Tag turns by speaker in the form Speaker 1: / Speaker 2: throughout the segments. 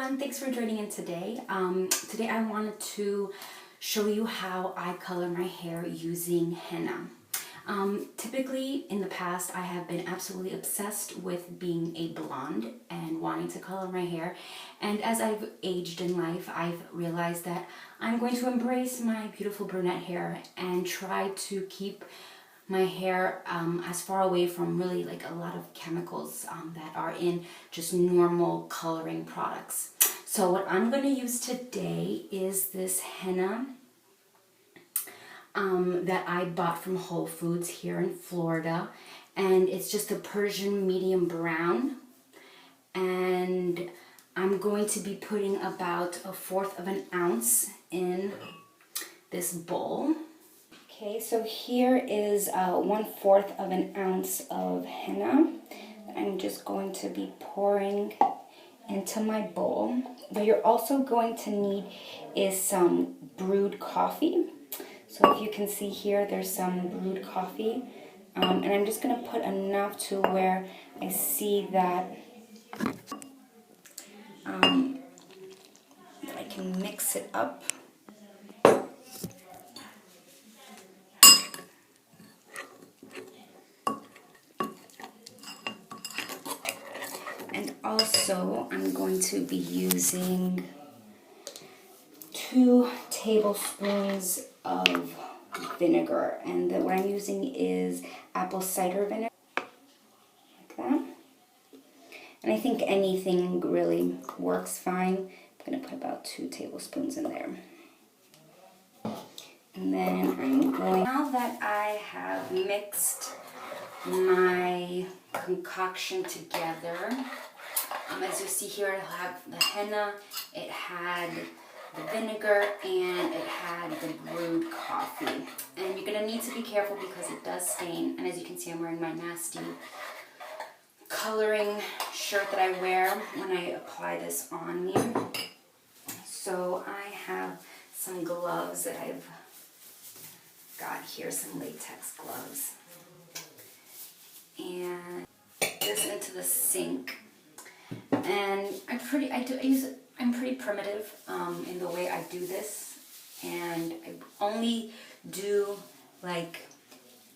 Speaker 1: everyone, thanks for joining in today. Today I wanted to show you how I color my hair using henna. Typically in the past I have been absolutely obsessed with being a blonde and wanting to color my hair, and as I've aged in life I've realized that I'm going to embrace my beautiful brunette hair and try to keep my hair as far away from really like a lot of chemicals that are in just normal coloring products. So what I'm going to use today is this henna that I bought from Whole Foods here in Florida, and it's just a Persian medium brown, and I'm going to be putting about 1/4 of an ounce in this bowl. Okay, so here is 1/4 of an ounce of henna. I'm just going to be pouring into my bowl. What you're also going to need is some brewed coffee. So if you can see here, there's some brewed coffee. And I'm just going to put enough to where I see that I can mix it up. And also, I'm going to be using 2 tablespoons of vinegar. And what I'm using is apple cider vinegar, like that. And I think anything really works fine. I'm going to put about 2 tablespoons in there. And then I'm going, now that I have mixed my concoction together, as you see here, I have the henna, it had the vinegar, and it had the brewed coffee. And you're going to need to be careful because it does stain. And as you can see, I'm wearing my nasty coloring shirt that I wear when I apply this on me. So I have some gloves that I've got here, some latex gloves. And this into the sink. And I'm pretty primitive in the way I do this, and I only do like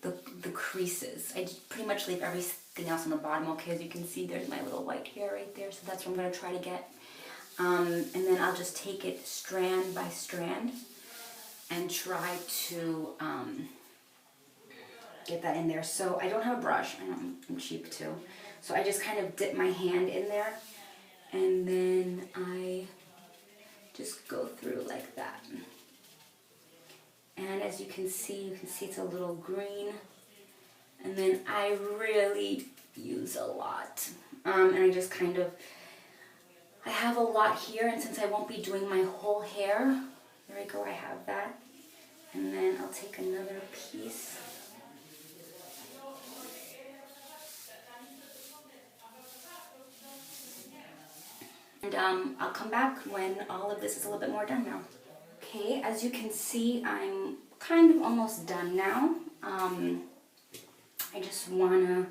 Speaker 1: the creases. I pretty much leave everything else on the bottom. Okay, as you can see, there's my little white hair right there, so that's what I'm going to try to get. And then I'll just take it strand by strand and try to get that in there. So I don't have a brush. I know I'm cheap too. So I just kind of dip my hand in there, and then I just go through like that. And as you can see it's a little green. And then I really use a lot. And I just kind of, I have a lot here, and since I won't be doing my whole hair, there we go, I have that. And then I'll take another piece. And I'll come back when all of this is a little bit more done now. Okay, as you can see, I'm kind of almost done now. I just want to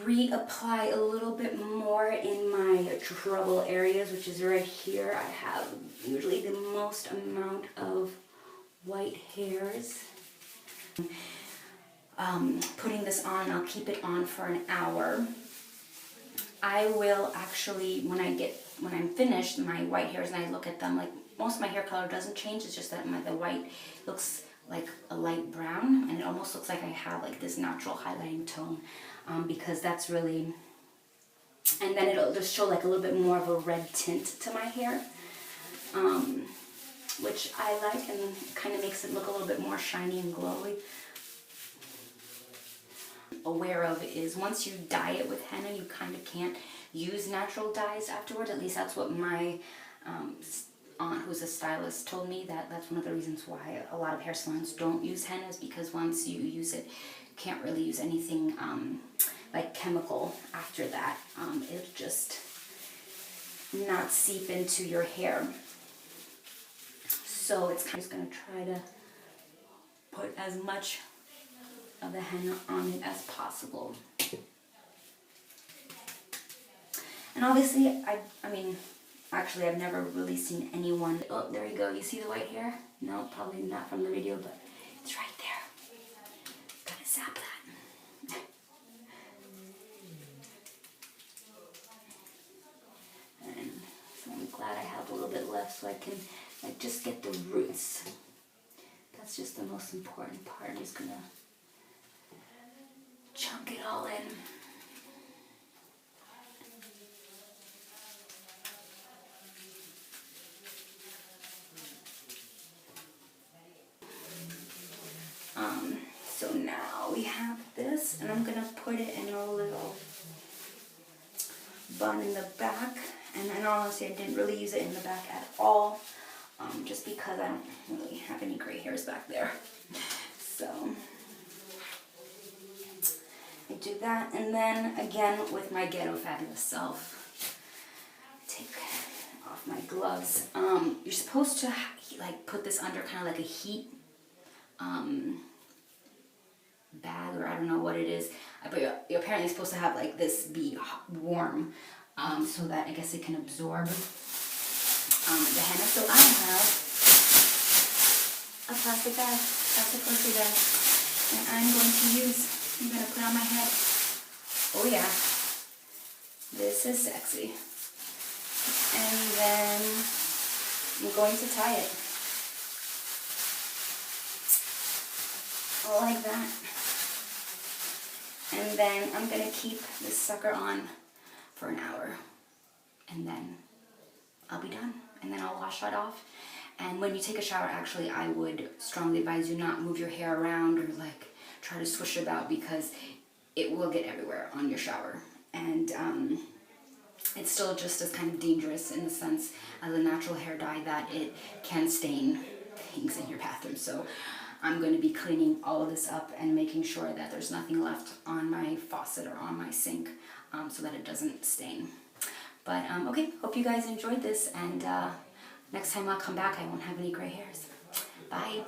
Speaker 1: reapply a little bit more in my trouble areas, which is right here. I have usually the most amount of white hairs. Putting this on, I'll keep it on for an hour. I will actually, when I'm finished, my white hairs, and I look at them, like most of my hair color doesn't change, it's just that the white looks like a light brown, and it almost looks like I have like this natural highlighting tone, because that's really, and then it'll just show like a little bit more of a red tint to my hair, which I like, and kind of makes it look a little bit more shiny and glowy. Aware of is once you dye it with henna, you kind of can't use natural dyes afterwards. At least that's what my aunt, who's a stylist, told me. That's one of the reasons why a lot of hair salons don't use henna, is because once you use it, you can't really use anything like chemical after that. It'll just not seep into your hair. So it's kind of just going to try to put as much of the henna on it as possible. And obviously, I mean, Actually, I've never really seen anyone. Oh, there you go. You see the white hair? No, probably not from the video, but it's right there. Gotta zap that. And so I'm glad I have a little bit left so I can like just get the roots. That's just the most important part. I'm just gonna chunk it all in. So now we have this, and I'm gonna put it in a little bun in the back. And then honestly, I didn't really use it in the back at all, just because I don't really have any gray hairs back there. So I do that, and then again with my Ghetto Fabulous self, take off my gloves. You're supposed to like put this under kind of like a heat bag, or I don't know what it is, but you're apparently supposed to have like this be warm, so that I guess it can absorb the henna. So I have a plastic bag, plastic grocery bag, and I'm going to put on my head. Oh yeah, this is sexy. And then I'm going to tie it like that. And then I'm going to keep this sucker on for an hour. And then I'll be done. And then I'll wash that off. And when you take a shower, actually, I would strongly advise you not move your hair around or like try to swish it about, because it will get everywhere on your shower. And it's still just as kind of dangerous in the sense as a natural hair dye that it can stain things in your bathroom. So I'm going to be cleaning all of this up and making sure that there's nothing left on my faucet or on my sink, so that it doesn't stain. But okay, hope you guys enjoyed this, and next time I'll come back I won't have any gray hairs. Bye.